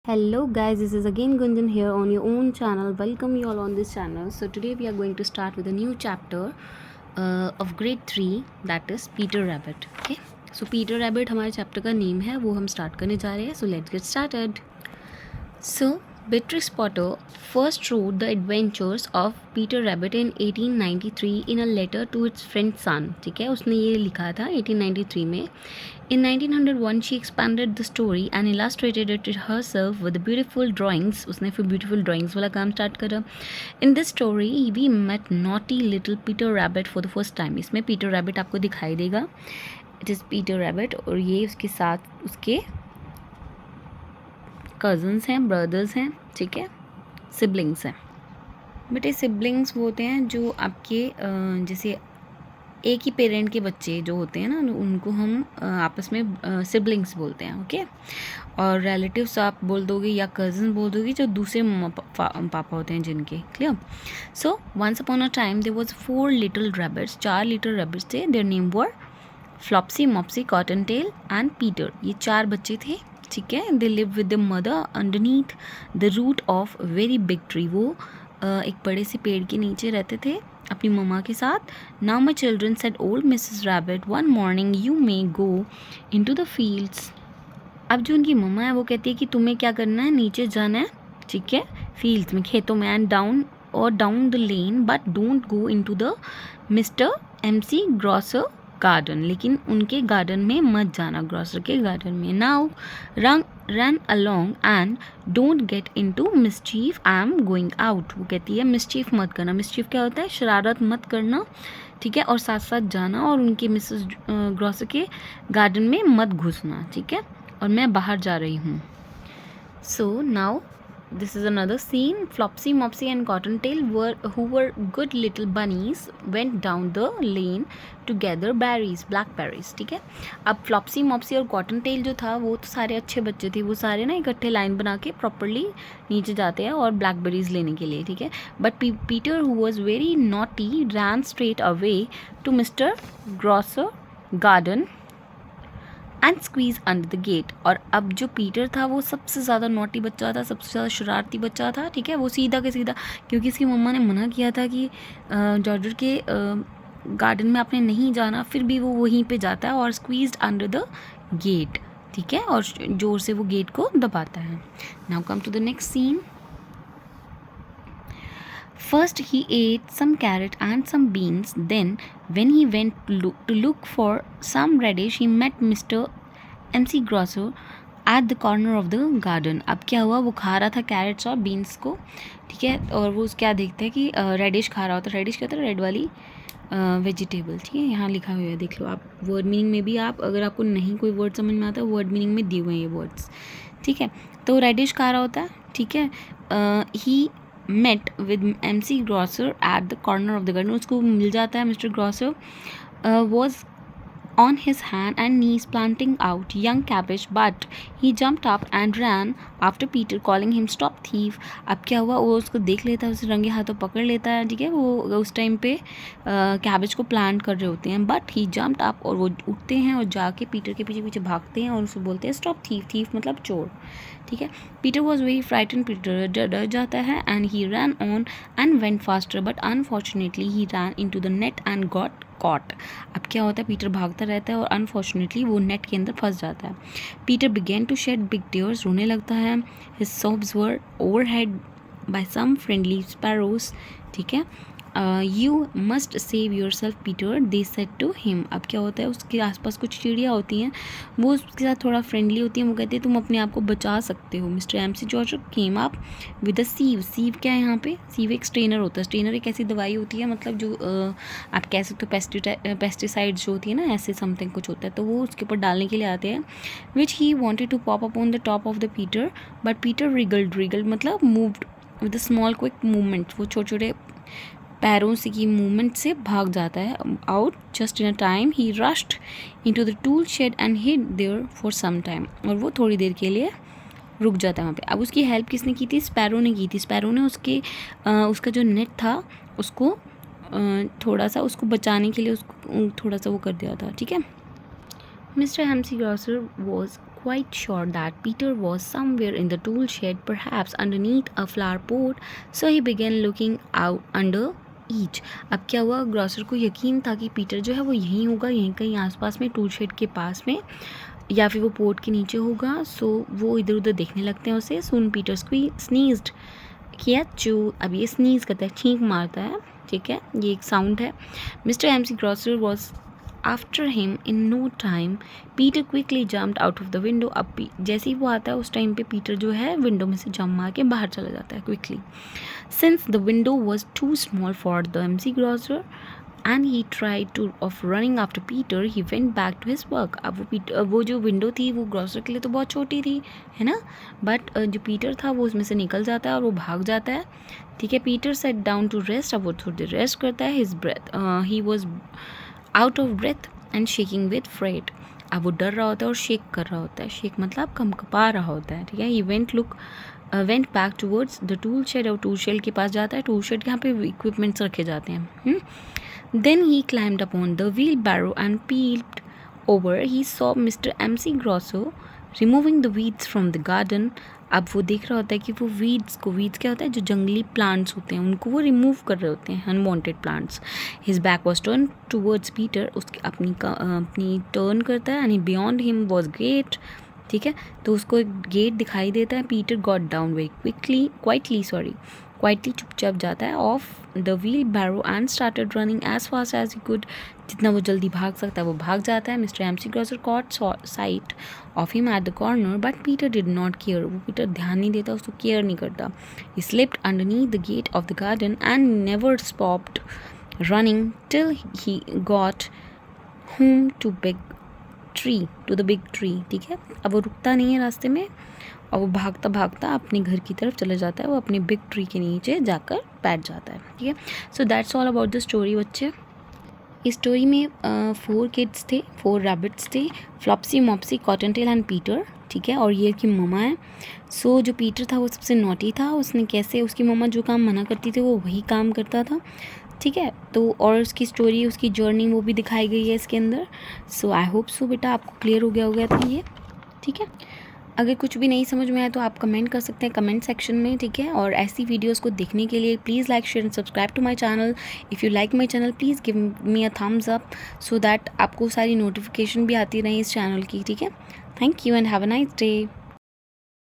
Hello guys, this is again Gunjan here on your own channel. Welcome you all on this channel. So today we are going to start with a new chapter of grade 3, that is Peter Rabbit. Okay, so Peter Rabbit हमारे chapter का name है, वो हम start करने जा रहे हैं. So let's get started. So Beatrix Potter first wrote the adventures of Peter Rabbit in 1893 in a letter to its friend son. ठीक है, उसने ये लिखा था 1893 में. In 1901 she expanded the story and illustrated it herself with the beautiful drawings. उसने फिर beautiful drawings वाला काम स्टार्ट करा. In this story we met naughty little Peter Rabbit for the first time. इसमें Peter Rabbit आपको दिखाई देगा. It is Peter Rabbit और ये उसके साथ उसके कज़न्स हैं, ब्रदर्स हैं, ठीक है, सिबलिंग्स हैं. बेटे सिबलिंग्स वो होते हैं जो आपके जैसे एक ही पेरेंट के बच्चे जो होते हैं ना, उनको हम आपस में सिबलिंग्स बोलते हैं. ओके, और रिलेटिव्स आप बोल दोगे या कज़न बोल दोगे जो दूसरे पापा होते हैं जिनके. Clear. So once upon a time there was 4 little rabbits. 4 little rabbits थे. Their name were Flopsy, Mopsy, Cottontail and Peter. ये 4 बच्चे थे. ठीक है. They live with the mother underneath the root of very big tree. वो एक बड़े से पेड़ के नीचे रहते थे अपनी मम्मा के साथ. Now my children said old Mrs Rabbit one morning you may go into the fields. अब जो उनकी मम्मा है वो कहती है कि तुम्हें क्या करना है, नीचे जाना है. ठीक है, फील्ड्स में, खेतों में. And down the lane but don't go into the mister MC Grosser garden. लेकिन उनके गार्डन में मत जाना, ग्रॉसर के गार्डन में. Now run along and don't get into mischief. I am going out. वो कहती है मिसचीफ मत करना. मिसचीफ क्या होता है, शरारत मत करना. ठीक है, और साथ साथ जाना और उनके मिसेस ग्रॉसर के गार्डन में मत घुसना. ठीक है, और मैं बाहर जा रही हूँ. So now this is another scene. Flopsy, Mopsy and Cottontail who were good little bunnies went down the lane to gather berries, blackberries. ठीक है, अब Flopsy, Mopsy और Cottontail जो था वो तो सारे अच्छे बच्चे थे. वो सारे ना इकट्ठे लाइन बना के प्रॉपरली नीचे जाते हैं और ब्लैकबेरीज लेने के लिए. ठीक है, but Peter who was very naughty ran straight away to Mr. Grosser garden and squeeze under the gate. और अब जो पीटर था वो सबसे ज़्यादा नॉटी बच्चा था, सबसे ज़्यादा शरारती बच्चा था. ठीक है, वो सीधा के सीधा, क्योंकि इसकी मम्मा ने मना किया था कि जॉर्जर के गार्डन में आपने नहीं जाना, फिर भी वो वहीं पे जाता है और स्क्वीज्ड अंडर द गेट. ठीक है, और ज़ोर से वो गेट को दबाता है. Now come to the next scene. First he ate some carrot and some beans. Then when he went to look for some radish, he met Mr. MC Grosser at the corner of the garden. अब क्या हुआ, वो खा रहा था crates और beans को. ठीक है, और वो क्या देखता है कि रेडिश खा रहा होता है. रेडिश क्या होता है, रेड वाली वेजिटेबल. ठीक है, यहाँ लिखा हुआ है, देख लो आप. वर्ड मीनिंग में भी आप, अगर आपको नहीं कोई वर्ड समझ में आता, वर्ड मीनिंग में दिए हुए हैं ये वर्ड्स. ठीक है, तो रेडिश खा रहा होता है. ठीक है, ही met with MC Grosser at the corner of the garden. उसको मिल जाता है mister grocer. was on his hand and knees planting out young cabbage, but he jumped up and ran after Peter calling him stop thief. अब क्या हुआ, वो उसको देख लेता है, उसे रंगे हाथों पकड़ लेता है. ठीक है, वो उस टाइम पे कैबेज को प्लांट कर रहे होते हैं. बट ही जम्प्ड अप, और वो उठते हैं और जाके पीटर के पीछे पीछे भागते हैं और उसको बोलते हैं स्टॉप थीफ. थीफ मतलब चोर. ठीक है, Peter was very frighten. Peter डर जाता है. And he run on and went faster, but unfortunately he run into the net and got caught. अब क्या होता है, पीटर भागता रहता है और अनफॉर्चुनेटली वो नेट के अंदर फंस जाता है. Peter began to shed big tears. रोने लगता है. His sobs were overheard by some friendly sparrows. ठीक है, you must save yourself Peter, they said to him. अब क्या होता है, उसके आसपास कुछ चिड़िया होती हैं, वो उसके साथ थोड़ा फ्रेंडली होती हैं. वो कहती है तुम अपने आप को बचा सकते हो. Mister MC George came up with a sieve. Sieve क्या है यहाँ पे, सीव एक स्ट्रेनर होता है. स्ट्रेनर एक ऐसी दवाई होती है, मतलब जो आप कह सकते हो पेस्टिसाइड्स जो होती है ना, ऐसे समथिंग कुछ होता है, तो वो उसके ऊपर डालने के लिए आते हैं. Which he wanted to pop up on the top of the Peter, but Peter wriggled मतलब moved with a small quick movement. वो छोटे छोटे पैरों से की मूवमेंट से भाग जाता है out. Just in a time he rushed into the tool shed and hid there for some time. और वो थोड़ी देर के लिए रुक जाता है वहाँ पे. अब उसकी हेल्प किसने की थी, स्पैरो ने की थी. स्पैरो ने उसका जो नेट था उसको थोड़ा सा उसको बचाने के लिए उसको थोड़ा सा वो कर दिया था. ठीक है, Mr. MC Grosser was quite sure that Peter was somewhere in the tool shed, perhaps underneath a flower pot, so he began looking out under each. अब क्या हुआ, ग्रॉसर को यकीन था कि पीटर जो है वो यहीं होगा, यहीं कहीं आसपास में टूल शेड के पास में, या फिर वो पोर्ट के नीचे होगा. सो वो इधर उधर देखने लगते हैं उसे. सून पीटर स्नीज्ड किया चू. अब ये स्नीज करता है, छींक मारता है. ठीक है, ये एक साउंड है. Mister MC Grosser was after him in no time. Peter quickly jumped out of the window. अब जैसे ही वो आता है उस टाइम पे पीटर जो है विंडो में से जंप मार के बाहर चला जाता है quickly. Since the window was too small for the MC Grosser and he tried to of running after Peter, he went back to his work. अब वो जो विंडो थी वो ग्रॉसर के लिए तो बहुत छोटी थी, है ना, बट जो पीटर था वो उसमें से निकल जाता है और वो भाग जाता है. ठीक है, Peter sat down to rest. अब वो थोड़ी देर रेस्ट करता है. His breath, he was out of breath and shaking with fright. अब वो डर रहा होता है और शेक कर रहा होता है. शेक मतलब कंपकपा रहा होता है. ठीक है, he went back towards the tool shed. और टूल शेड के पास जाता है. टूल शेड के यहाँ पे इक्विपमेंट्स रखे जाते हैं. Then he climbed upon the wheelbarrow and peeped over. He saw Mr. M.C. Grosso removing the weeds from the garden. अब वो देख रहा होता है कि वो वीड्स क्या होता है, जो जंगली प्लांट्स होते हैं उनको वो रिमूव कर रहे होते हैं, unwanted plants. His back was turn towards Peter. उसकी अपनी टर्न करता है. And beyond him was gate. ठीक है, तो उसको एक गेट दिखाई देता है. Peter got down very quietly चुपचाप जाता है off the wheelbarrow and started running as fast as he could. जितना वो जल्दी भाग सकता है वो भाग जाता है. Mister MC Grosser caught sight of him at the corner, but Peter did not care. वो पीटर ध्यान नहीं देता, उसको केयर नहीं करता. He slipped underneath the gate of the garden and never stopped running till he got home to the big tree. ठीक है, अब वो रुकता नहीं है रास्ते में और वो भागता भागता अपने घर की तरफ चला जाता है. वो अपने बिग ट्री के नीचे जाकर बैठ जाता है. ठीक है, so that's all about the story बच्चे. इस स्टोरी में 4 किड्स थे, 4 रैबिट्स थे, फ्लॉप्सी, Mopsy, Cottontail and Peter. ठीक है, और ये की मम्मा है. सो जो पीटर था वो सबसे नॉटी था. उसने कैसे, उसकी मम्मा जो काम मना करती थी वो वही काम करता था. ठीक है, तो और उसकी स्टोरी, उसकी जर्नी वो भी दिखाई गई है इसके अंदर. सो आई होप सो बेटा आपको क्लियर हो गया था ये. ठीक है, अगर कुछ भी नहीं समझ में आया तो आप कमेंट कर सकते हैं कमेंट सेक्शन में. ठीक है, और ऐसी वीडियोस को देखने के लिए please like, share and subscribe to my channel. If you like my channel please give me a thumbs up so that आपको सारी नोटिफिकेशन भी आती रहे इस चैनल की. ठीक है, thank you and have a nice day.